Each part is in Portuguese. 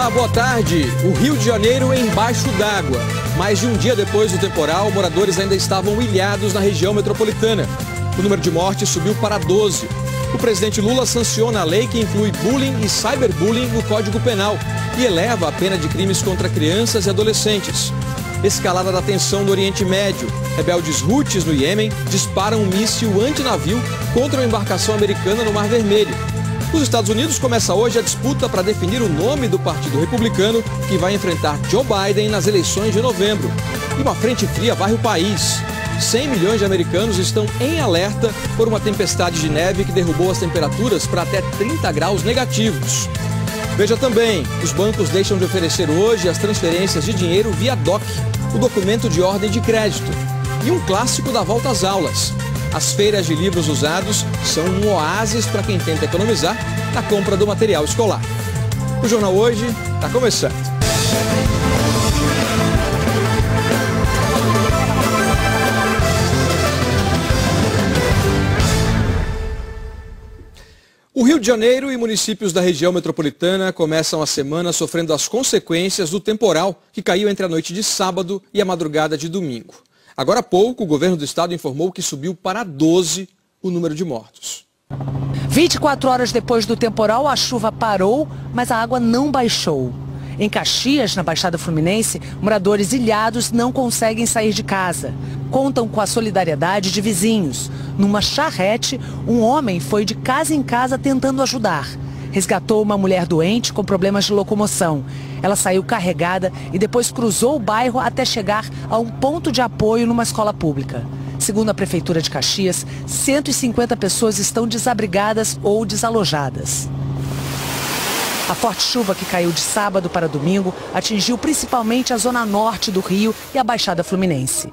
Olá, boa tarde. O Rio de Janeiro embaixo d'água. Mais de um dia depois do temporal, moradores ainda estavam ilhados na região metropolitana. O número de mortes subiu para 12. O presidente Lula sanciona a lei que inclui bullying e cyberbullying no Código Penal e eleva a pena de crimes contra crianças e adolescentes. Escalada da tensão no Oriente Médio. Rebeldes Houthis no Iêmen disparam um míssil antinavio contra uma embarcação americana no Mar Vermelho. Nos Estados Unidos começa hoje a disputa para definir o nome do Partido Republicano que vai enfrentar Joe Biden nas eleições de novembro. E uma frente fria varre o país. 100 milhões de americanos estão em alerta por uma tempestade de neve que derrubou as temperaturas para até 30 graus negativos. Veja também, os bancos deixam de oferecer hoje as transferências de dinheiro via DOC, o documento de ordem de crédito. E um clássico da volta às aulas. As feiras de livros usados são um oásis para quem tenta economizar na compra do material escolar. O Jornal Hoje está começando. O Rio de Janeiro e municípios da região metropolitana começam a semana sofrendo as consequências do temporal que caiu entre a noite de sábado e a madrugada de domingo. Agora há pouco, o governo do estado informou que subiu para 12 o número de mortos. 24 horas depois do temporal, a chuva parou, mas a água não baixou. Em Caxias, na Baixada Fluminense, moradores ilhados não conseguem sair de casa. Contam com a solidariedade de vizinhos. Numa charrete, um homem foi de casa em casa tentando ajudar. Resgatou uma mulher doente com problemas de locomoção. Ela saiu carregada e depois cruzou o bairro até chegar a um ponto de apoio numa escola pública. Segundo a Prefeitura de Caxias, 150 pessoas estão desabrigadas ou desalojadas. A forte chuva que caiu de sábado para domingo atingiu principalmente a zona norte do Rio e a Baixada Fluminense.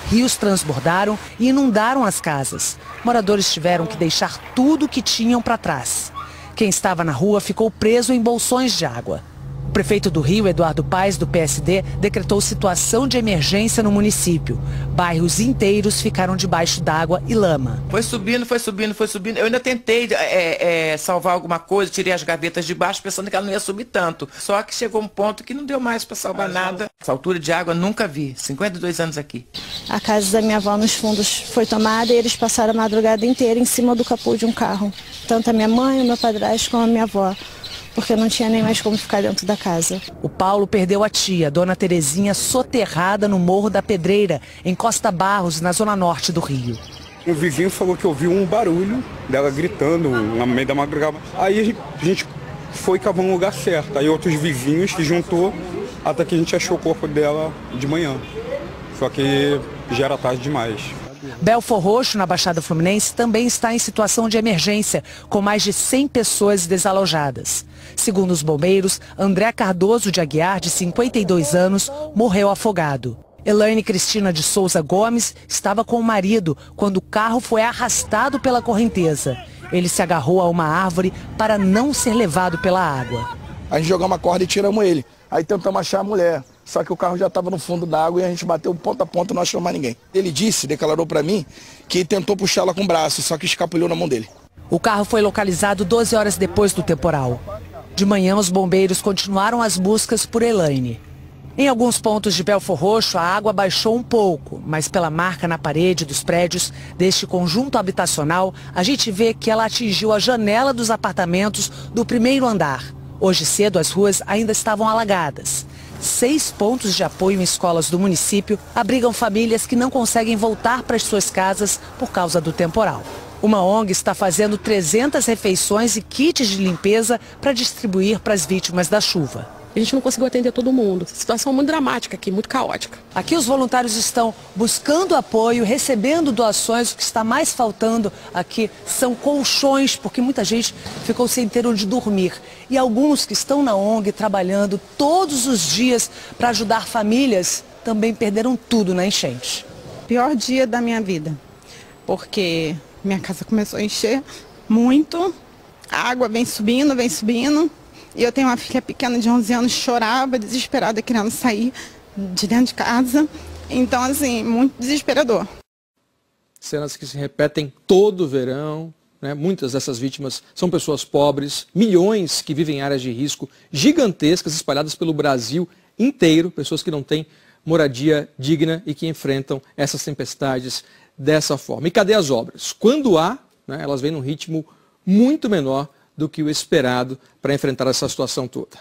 Rios transbordaram e inundaram as casas. Moradores tiveram que deixar tudo o que tinham para trás. Quem estava na rua ficou preso em bolsões de água. O prefeito do Rio, Eduardo Paes, do PSD, decretou situação de emergência no município. Bairros inteiros ficaram debaixo d'água e lama. Foi subindo, foi subindo, foi subindo. Eu ainda tentei salvar alguma coisa, tirei as gavetas de baixo pensando que ela não ia subir tanto. Só que chegou um ponto que não deu mais para salvar nada. Essa altura de água nunca vi, 52 anos aqui. A casa da minha avó nos fundos foi tomada e eles passaram a madrugada inteira em cima do capô de um carro. Tanto a minha mãe, o meu padrasto como a minha avó. Porque não tinha nem mais como ficar dentro da casa. O Paulo perdeu a tia, Dona Terezinha, soterrada no Morro da Pedreira, em Costa Barros, na zona norte do Rio. O vizinho falou que ouviu um barulho dela gritando no meio da madrugada. Aí a gente foi cavar um lugar certo. Aí outros vizinhos se juntou até que a gente achou o corpo dela de manhã. Só que já era tarde demais. Belfor Roxo, na Baixada Fluminense, também está em situação de emergência, com mais de 100 pessoas desalojadas. Segundo os bombeiros, André Cardoso de Aguiar, de 52 anos, morreu afogado. Elaine Cristina de Souza Gomes estava com o marido quando o carro foi arrastado pela correnteza. Ele se agarrou a uma árvore para não ser levado pela água. A gente jogou uma corda e tiramos ele. Aí tentamos achar a mulher. Só que o carro já estava no fundo da água e a gente bateu ponta a ponta e não achou mais ninguém. Ele declarou para mim, que tentou puxar ela com o braço, só que escapulhou na mão dele. O carro foi localizado 12 horas depois do temporal. De manhã, os bombeiros continuaram as buscas por Elaine. Em alguns pontos de Belfor Roxo, a água baixou um pouco, mas pela marca na parede dos prédios deste conjunto habitacional, a gente vê que ela atingiu a janela dos apartamentos do primeiro andar. Hoje cedo, as ruas ainda estavam alagadas. 6 pontos de apoio em escolas do município abrigam famílias que não conseguem voltar para as suas casas por causa do temporal. Uma ONG está fazendo 300 refeições e kits de limpeza para distribuir para as vítimas da chuva. A gente não conseguiu atender todo mundo. Situação muito dramática aqui, muito caótica. Aqui os voluntários estão buscando apoio, recebendo doações. O que está mais faltando aqui são colchões, porque muita gente ficou sem ter onde dormir. E alguns que estão na ONG trabalhando todos os dias para ajudar famílias também perderam tudo na enchente. Pior dia da minha vida, porque minha casa começou a encher muito, a água vem subindo, e eu tenho uma filha pequena de 11 anos, chorava, desesperada, querendo sair de dentro de casa. Então, assim, muito desesperador. Cenas que se repetem todo o verão, né? Muitas dessas vítimas são pessoas pobres, milhões que vivem em áreas de risco gigantescas espalhadas pelo Brasil inteiro, pessoas que não têm moradia digna e que enfrentam essas tempestades dessa forma. E cadê as obras? Quando há, né, elas vêm num ritmo muito menor do que o esperado para enfrentar essa situação toda.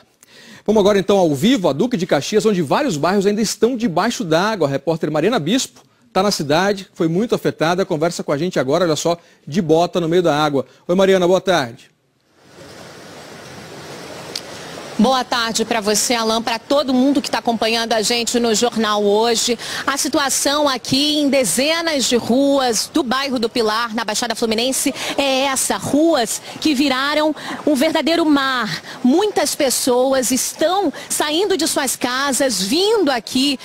Vamos agora então ao vivo a Duque de Caxias, onde vários bairros ainda estão debaixo d'água. A repórter Mariana Bispo está na cidade, foi muito afetada, conversa com a gente agora, olha só, de bota no meio da água. Oi Mariana, boa tarde. Boa tarde para você, Alan, para todo mundo que está acompanhando a gente no Jornal Hoje. A situação aqui em dezenas de ruas do bairro do Pilar, na Baixada Fluminense, é essa. Ruas que viraram um verdadeiro mar. Muitas pessoas estão saindo de suas casas, vindo aqui